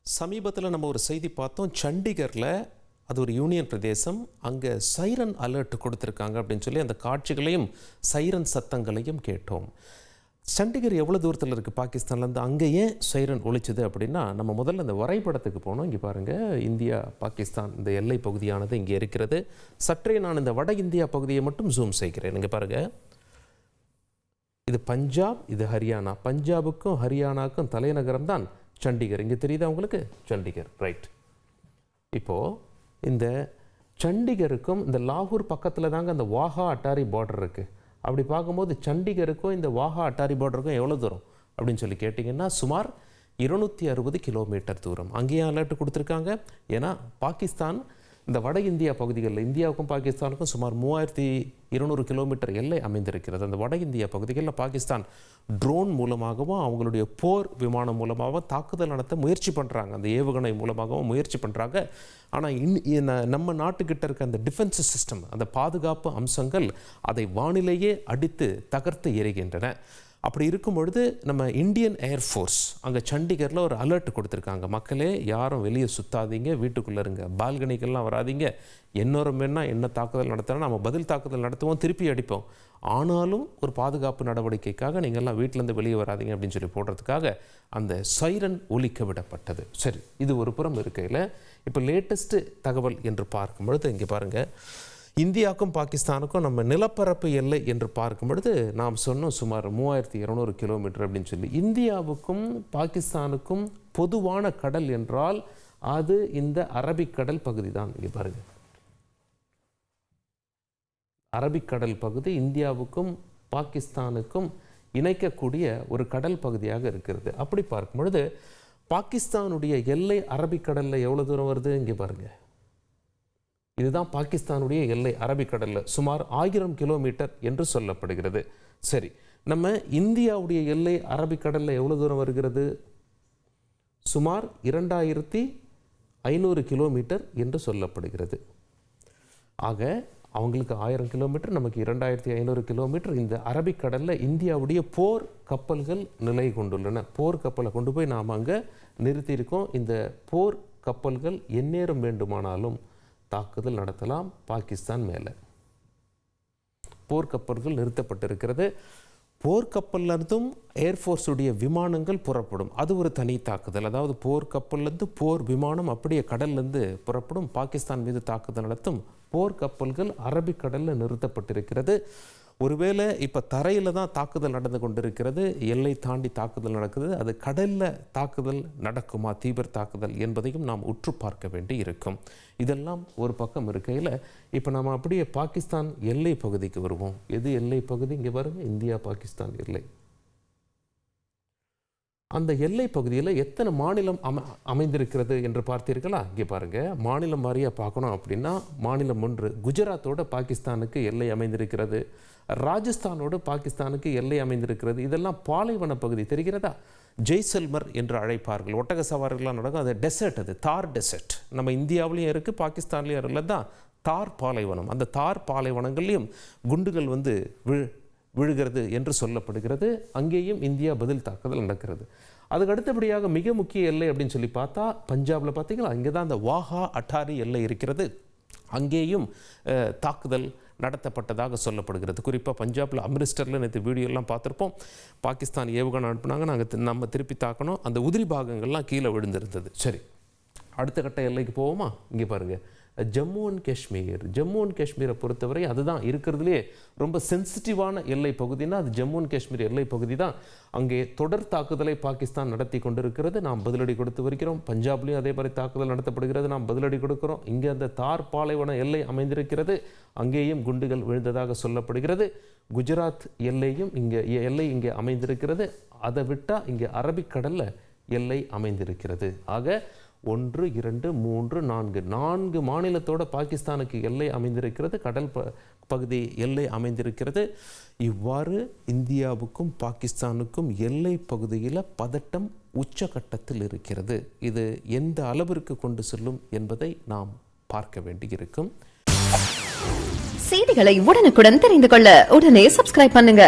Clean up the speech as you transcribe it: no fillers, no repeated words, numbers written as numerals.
சமீபத்தில் நம்ம ஒரு செய்தி பார்த்தோம். சண்டிகரில், அது ஒரு யூனியன் பிரதேசம், அங்கே சைரன் அலர்ட் கொடுத்துருக்காங்க அப்படின்னு சொல்லி அந்த காட்சிகளையும் சைரன் சத்தங்களையும் கேட்டோம். சண்டிகர் எவ்வளோ தூரத்தில் இருக்குது பாகிஸ்தான்லேருந்து? அங்கே ஏன் சைரன் ஒழிச்சுது அப்படின்னா, நம்ம முதல்ல இந்த வரைபடத்துக்கு போனோம். இங்கே பாருங்கள், இந்தியா பாகிஸ்தான் இந்த எல்லை பகுதியானது இங்கே இருக்கிறது. சற்றே நான் இந்த வட இந்தியா பகுதியை மட்டும் ஜூம் செய்கிறேன். இங்கே பாருங்கள், இது பஞ்சாப், இது ஹரியானா. பஞ்சாபுக்கும் ஹரியானாவுக்கும் தலைநகரம் தான் சண்டிகர். இங்கே தெரியுதா உங்களுக்கு? சண்டிகர், ரைட். இப்போது இந்த சண்டிகருக்கும் இந்த லாகூர் பக்கத்தில் தாங்க அந்த வாகா அட்டாரி பார்டர் இருக்குது. அப்படி பார்க்கும்போது சண்டிகருக்கும் இந்த வாகா அட்டாரி பார்டருக்கும் எவ்வளோ தூரம் அப்படின்னு சொல்லி கேட்டிங்கன்னா, சுமார் 260 கிலோமீட்டர் தூரம். அங்கேயும் அலர்ட் கொடுத்துருக்காங்க. ஏன்னா பாகிஸ்தான் இந்த வட இந்தியா பகுதிகளில் இந்தியாவுக்கும் பாகிஸ்தானுக்கும் சுமார் 3200 கிலோமீட்டர் எல்லை அமைந்திருக்கிறது. அந்த வட இந்தியா பகுதிகளில் பாகிஸ்தான் ட்ரோன் மூலமாகவும் அவங்களுடைய போர் விமானம் மூலமாகவும் தாக்குதல் நடத்த முயற்சி பண்ணுறாங்க. அந்த ஏவுகணை மூலமாகவும் முயற்சி பண்ணுறாங்க. ஆனால் நம்ம நாட்டுக்கிட்ட இருக்க அந்த டிஃபென்ஸ் சிஸ்டம், அந்த பாதுகாப்பு அம்சங்கள் அதை வானிலேயே அடித்து தகர்த்து எறிகின்றன. அப்படி இருக்கும் பொழுது நம்ம இந்தியன் ஏர்ஃபோர்ஸ் அங்கே சண்டிகரில் ஒரு அலர்ட் கொடுத்துருக்காங்க. மக்களே, யாரும் வெளியே சுற்றாதீங்க, வீட்டுக்குள்ளே இருங்க, பால்கனிக்கெல்லாம் வராதிங்க. என்ன தாக்குதல் நடத்தினா நம்ம பதில் தாக்குதல் நடத்துவோம், திருப்பி அடிப்போம். ஆனாலும் ஒரு பாதுகாப்பு நடவடிக்கைக்காக நீங்கள்லாம் வீட்டிலேருந்து வெளியே வராதிங்க அப்படின்னு சொல்லி போடுறதுக்காக அந்த சைரன் ஒலிக்க விடப்பட்டது. சரி, இது ஒரு புறம் இருக்கையில், இப்போ லேட்டஸ்ட்டு தகவல் என்று பார்க்கும் பொழுது இங்கே பாருங்கள், இந்தியாவுக்கும் பாகிஸ்தானுக்கும் நம்ம நிலப்பரப்பு எல்லை என்று பார்க்கும் பொழுது நாம் சொன்னோம் சுமார் 3200 கிலோமீட்டர் அப்படின்னு சொல்லி. இந்தியாவுக்கும் பாகிஸ்தானுக்கும் பொதுவான கடல் என்றால் அது இந்த அரபிக்கடல் பகுதி தான். இங்கே பாருங்கள், அரபிக்கடல் பகுதி இந்தியாவுக்கும் பாகிஸ்தானுக்கும் இணைக்கக்கூடிய ஒரு கடல் பகுதியாக இருக்கிறது. அப்படி பார்க்கும் பொழுது பாகிஸ்தானுடைய எல்லை அரபிக்கடலில் எவ்வளோ தூரம் வருது? இங்கே பாருங்கள், இதுதான் பாகிஸ்தானுடைய எல்லை அரபிக்கடலில் சுமார் 1000 கிலோமீட்டர் என்று சொல்லப்படுகிறது. சரி, நம்ம இந்தியாவுடைய எல்லை அரபிக்கடலில் எவ்வளோ தூரம் வருகிறது? சுமார் 2500 கிலோமீட்டர் என்று சொல்லப்படுகிறது. ஆக அவங்களுக்கு 1000 கிலோமீட்டர், நமக்கு 2500 கிலோமீட்டர். இந்த அரபிக்கடலில் இந்தியாவுடைய போர் கப்பல்கள் நிலை கொண்டுள்ளன. போர் கப்பலை கொண்டு போய் நாம் அங்கே நிறுத்தியிருக்கோம். இந்த போர் கப்பல்கள் எந்நேரம் வேண்டுமானாலும் தாக்குதல் நடத்தலாம் பாகிஸ்தான் மேலே. போர்க்கப்பல்கள் நிறுத்தப்பட்டிருக்கிறது. போர்க்கப்பல்லிருந்தும் ஏர்ஃபோர்ஸுடைய விமானங்கள் புறப்படும். அது ஒரு தனி தாக்குதல். அதாவது போர்க்கப்பல்லேருந்து போர் விமானம் அப்படியே கடல்லேருந்து புறப்படும், பாகிஸ்தான் மீது தாக்குதல் நடத்தும். போர்க்கப்பல்கள் அரபிக்கடலில் நிறுத்தப்பட்டிருக்கிறது. ஒருவேளை இப்போ தரையில் தான் தாக்குதல் நடந்து கொண்டிருக்கிறது, எல்லை தாண்டி தாக்குதல் நடக்குது. அது கடலில் தாக்குதல் நடக்குமா, தீவிர தாக்குதல் என்பதையும் நாம் உற்று பார்க்க வேண்டி இருக்கும். இதெல்லாம் ஒரு பக்கம் இருக்கையில், இப்போ நாம் அப்படியே பாகிஸ்தான் எல்லை பகுதிக்கு வருவோம். எது எல்லை பகுதி? இங்கே பாருங்கள், இந்தியா பாகிஸ்தான் எல்லை. அந்த எல்லை பகுதியில் எத்தனை மாநிலம் அமைந்திருக்கிறது என்று பார்த்தீர்களா? இங்கே பாருங்கள், மாநிலம் வாரியாக பார்க்கணும் அப்படின்னா, மாநிலம் 1 குஜராத்தோட பாகிஸ்தானுக்கு எல்லை அமைந்திருக்கிறது. ராஜஸ்தானோடு பாகிஸ்தானுக்கு எல்லை அமைந்திருக்கிறது. இதெல்லாம் பாலைவன பகுதி, தெரிகிறதா? ஜெய்சல்மர் என்று அழைப்பார்கள். ஒட்டக சவாரிகள்லாம் நடக்கும். அது டெசர்ட், அது தார் டெசர்ட். நம்ம இந்தியாவிலையும் இருக்குது, பாகிஸ்தான்லேயும் இருக்குல்ல தான் தார் பாலைவனம். அந்த தார் பாலைவனங்கள்லையும் குண்டுகள் விழுகிறது என்று சொல்லப்படுகிறது. அங்கேயும் இந்தியா பதில் தாக்குதல் நடக்கிறது. அதுக்கு அடுத்தபடியாக மிக முக்கிய எல்லை அப்படின்னு சொல்லி பார்த்தா, பஞ்சாபில் பார்த்தீங்களா, அங்கே தான் அந்த வாகா அட்டாரி எல்லை இருக்கிறது. அங்கேயும் தாக்குதல் நடத்தப்பட்டதாக சொல்லப்படுகிறது. குறிப்பாக பஞ்சாபில் அம்ரிஸ்டரில் நேற்று வீடியோலாம் பார்த்துருப்போம். பாகிஸ்தான் ஏவுகணை அனுப்புனாங்க, நம்ம திருப்பி தாக்கணும். அந்த உதிரி பாகங்கள்லாம் கீழே விழுந்திருந்தது. சரி, அடுத்த கட்ட எல்லைக்கு போவோமா? இங்கே பாருங்கள், ஜம்மு அண்ட் காஷ்மீரை பொறுத்தவரை அதுதான் இருக்கிறதுலே ரொம்ப சென்சிட்டிவான எல்லை பகுதினா அது ஜம்மு அண்ட் காஷ்மீர் எல்லை பகுதி தான். அங்கே தொடர் தாக்குதலை பாகிஸ்தான் நடத்தி கொண்டிருக்கிறது. நாம் பதிலடி கொடுத்து வருகிறோம். பஞ்சாப்லேயும் அதே மாதிரி தாக்குதல் நடத்தப்படுகிறது, நாம் பதிலடி கொடுக்கிறோம். இங்கே அந்த தார் பாலைவன எல்லை அமைந்திருக்கிறது, அங்கேயும் குண்டுகள் விழுந்ததாக சொல்லப்படுகிறது. குஜராத் எல்லை இங்கே அமைந்திருக்கிறது. அதை விட்டால் இங்கே அரபிக்கடலில் எல்லை அமைந்திருக்கிறது. ஆக 1, 2, 3, 4 மாநிலத்தோட பாகிஸ்தானுக்கு எல்லை அமைந்திருக்கிறது, கடல் பகுதி எல்லை அமைந்திருக்கிறது. இவ்வாறு இந்தியாவுக்கும் பாகிஸ்தானுக்கும் எல்லை பகுதியில் பதட்டம் உச்சகட்டத்தில் இருக்கிறது. இது எந்த அளவிற்கு கொண்டு செல்லும் என்பதை நாம் பார்க்க வேண்டியிருக்கும். செய்திகளை உடனுக்குடன் தெரிந்து கொள்ள உடனே சப்ஸ்கிரைப் பண்ணுங்க.